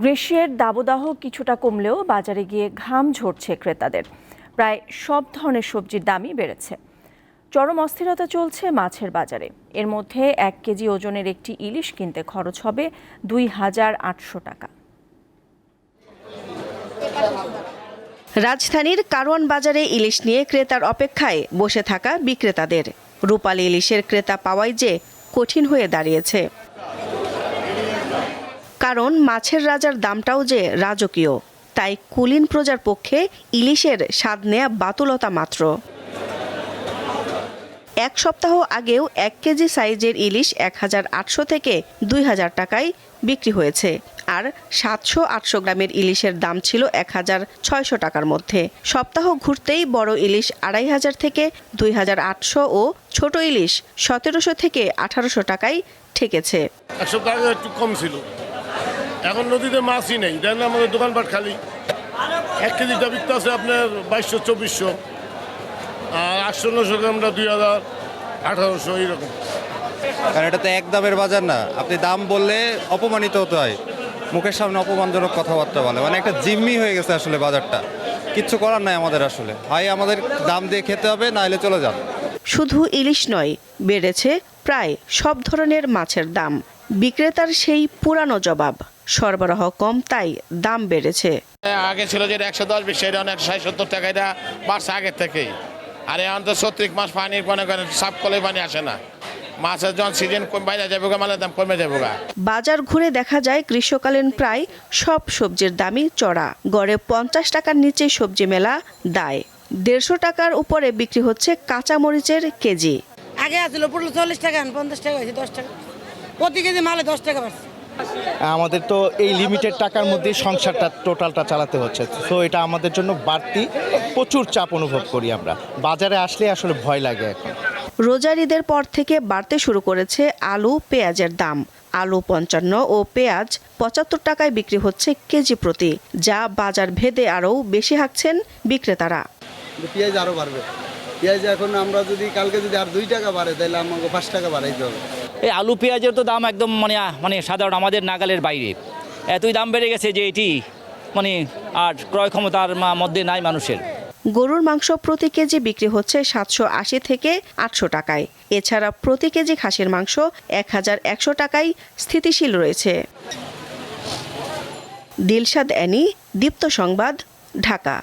গ্রীষ্মের দাবদাহ কিছুটা কমলেও বাজারে গিয়ে ঘাম ঝরছে ক্রেতাদের। প্রায় সব ধরনের সবজির দামই বেড়েছে। চরম অস্থিরতা চলছে মাছের বাজারে। এর মধ্যে 1 কেজি ওজনের একটি ইলিশ কিনতে খরচ হবে 2,800 টাকা। রাজধানীর কারওয়ান বাজারে ইলিশ নিয়ে ক্রেতার অপেক্ষায় বসে থাকা বিক্রেতাদের। রূপালী ইলিশের ক্রেতা পাওয়াই যে কঠিন হয়ে দাঁড়িয়েছে, কারণ মাছের রাজার দামটাও যে রাজকীয়। তাই কুলীন প্রজার পক্ষে ইলিশের স্বাদ নেয়া বাতুলতা মাত্র। এক সপ্তাহ আগেও 1 কেজি সাইজের ইলিশ 1,800 থেকে 2,000 টাকায় বিক্রি হয়েছে, আর 700-800 গ্রামের ইলিশের দাম ছিল 1,600 টাকার মধ্যে। সপ্তাহ ঘুরতেই বড় ইলিশ 2,500 থেকে 2,800 ও ছোট ইলিশ 1,700 থেকে 1,800 টাকায় ঠেকেছে। এক সপ্তাহ আগে একটু কম ছিল, এখন নদীতে মাছই নেই। দেন আমাদের দোকানপাট খালি। 1 কেজিটা বিকতে আছে আপনার 2,200-2,400, আর 800-900 গ্রামটা 2,000-1,800 এইরকম। কারণ এটা তো এক দামের বাজার না, আপনি দাম বললে অপমানিত হতে হয়, মুখের সামনে অপমানজনক কথাবার্তা বলে, মানে একটা জিম্মি হয়ে গেছে আসলে বাজারটা। কিচ্ছু করার নাই আমাদের, আসলে হয় আমাদের দাম দিয়ে খেতে হবে, না হলে চলে যান। শুধু ইলিশ নয়, বেড়েছে প্রায় সব ধরনের মাছের দাম। বিক্রেতার সেই পুরানো জবাব, সরবরাহ কম তাই দাম বেড়েছে। আগে ছিল যেটা 110 সেটা অনেক 60-70 টাকা, এটা বাড়ছে আগের থেকেই। আর এখন তো 30 মাস পানির মনে করেন সাফ কলে পানি আসে না। মাছের যখন সিজন বাইরে যাবে, মালের দাম কমে যাবে। বাজার ঘুরে দেখা যায় গ্রীষ্মকালীন প্রায় সব সবজির দামই চড়া। গড়ে 50 টাকার নিচে সবজি মেলা দায়। 150 টাকার উপরে বিক্রি হচ্ছে কাঁচা মরিচের কেজি। আগে আসছিল 40 টাকা, 50 টাকা হয়েছে, 10 টাকা প্রতি কেজি মালে 10 টাকা বাড়ছে। আমাদের তো এই লিমিটেড টাকার মধ্যেই সংসারটা টোটালটা চালাতে হচ্ছে, তো এটা আমাদের জন্য বাড়তি প্রচুর চাপ অনুভব করি আমরা। বাজারে আসলে আসলে ভয় লাগে। এখন রোজার ঈদের পর থেকে বাড়তে শুরু করেছে আলু পেঁয়াজের দাম। আলু 55 ও পেঁয়াজ 75 টাকায় বিক্রি হচ্ছে কেজি প্রতি, যা বাজার ভেদে আরও বেশি হাঁকছেন বিক্রেতারা। পেঁয়াজ আরও বাড়বে। পেঁয়াজ এখন আমরা যদি কালকে যদি আর 2 টাকা বাড়ে, তাহলে আমাকে 5 টাকা বাড়াইতে হবে। এই আলু পেঁয়াজের তো দাম একদম মানে সাধারণ আমাদের নাগালের বাইরে। এতই দাম বেড়ে গেছে যে এটি আর ক্রয় ক্ষমতার মধ্যে নাই মানুষের। গরুর মাংস প্রতি কেজি বিক্রি হচ্ছে 780 থেকে 800 টাকায়। এছাড়া প্রতি কেজি খাসির মাংস 1,100 টাকায় স্থিতিশীল রয়েছে। দিলশাদ অ্যানি, দীপ্ত সংবাদ, ঢাকা।